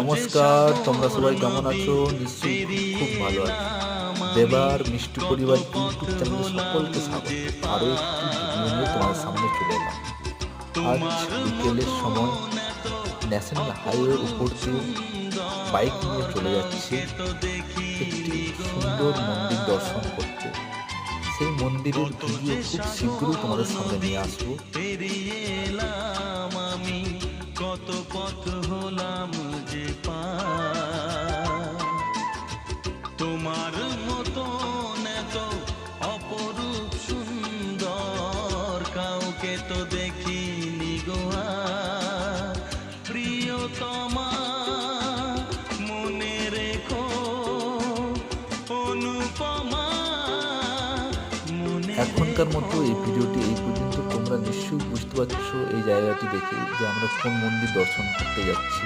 নমস্কার, তোমরা সবাই কেমন আছো? নিশ্চয়ই খুব ভালো আছো। দেবার মিষ্টি পরিবার ইউটিউব চ্যানেলে সকলকে স্বাগত। আরও একটি ভিডিও নিয়ে তোমাদের সামনে চলে এলাম। আজ বিকেলের সময় ন্যাশনাল হাইওয়ের উপর দিয়ে বাইক নিয়ে চলে যাচ্ছি একটি সুন্দর মন্দির দর্শন করতে। সেই মন্দিরের ভিডিও খুব শীঘ্রই তোমাদের সামনে নিয়ে আসবো। আমি কত পথ হলাম যে তোমার মতো এত অপরূপ সুন্দর কাউকে তো দেখিনি গোয়া প্রিয়তমা মনে রেখো অনুপমা এখনকার মতো এই ভিডিওটি এই পর্যন্ত। তোমরা নিশ্চয়ই বুঝতে পারছো এই জায়গাটি দেখে যে আমরা কোন মন্দির দর্শন করতে যাচ্ছি।